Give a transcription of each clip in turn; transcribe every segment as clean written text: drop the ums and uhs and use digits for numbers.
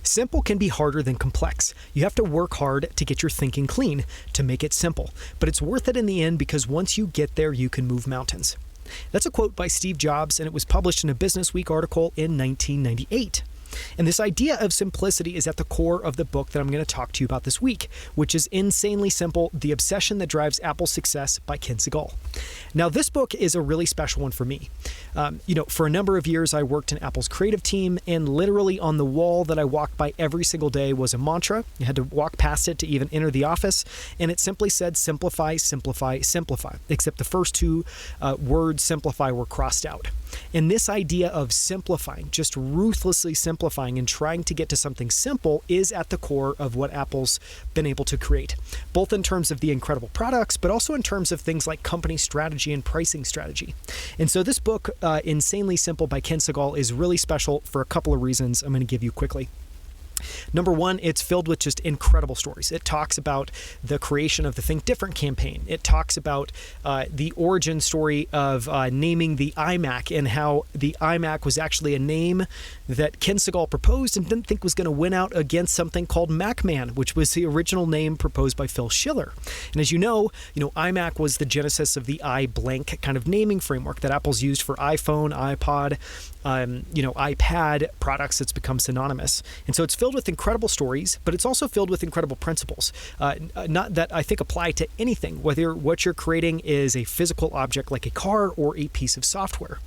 Simple can be harder than complex. You have to work hard to get your thinking clean, to make it simple. But it's worth it in the end because once you get there, you can move mountains. That's a quote by Steve Jobs, and it was published in a Business Week article in 1998. And this idea of simplicity is at the core of the book that I'm going to talk to you about this week, which is Insanely Simple: The Obsession That Drives Apple's Success by Ken Segall. Now, this book is a really special one for me. For a number of years, I worked in Apple's creative team, and literally on the wall that I walked by every single day was a mantra. You had to walk past it to even enter the office, and it simply said, simplify, simplify, simplify, except the first two words, simplify, were crossed out. And this idea of simplifying, just ruthlessly simplifying and trying to get to something simple, is at the core of what Apple's been able to create, both in terms of the incredible products, but also in terms of things like company strategy and pricing strategy. And so this book, Insanely Simple by Ken Segall, is really special for a couple of reasons I'm going to give you quickly. Number one, it's filled with just incredible stories. It talks about the creation of the Think Different campaign. It talks about the origin story of naming the iMac and how the iMac was actually a name that Ken Segall proposed and didn't think was going to win out against something called MacMan, which was the original name proposed by Phil Schiller. And as you know, iMac was the genesis of the iBlank kind of naming framework that Apple's used for iPhone, iPod, iPad products. It's become synonymous. And so it's filled with incredible stories, but it's also filled with incredible principles, not that I think apply to anything, whether what you're creating is a physical object like a car or a piece of software.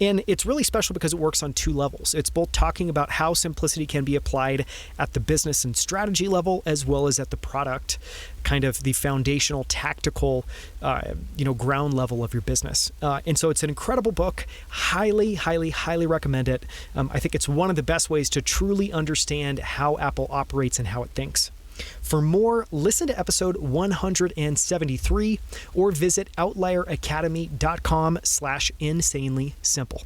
And it's really special because it works on two levels. It's both talking about how simplicity can be applied at the business and strategy level, as well as at the product, kind of the foundational, tactical, ground level of your business. And so it's an incredible book. Highly, highly, highly recommend it. I think it's one of the best ways to truly understand how Apple operates and how it thinks. For more, listen to episode 173 or visit outlieracademy.com/insanely simple.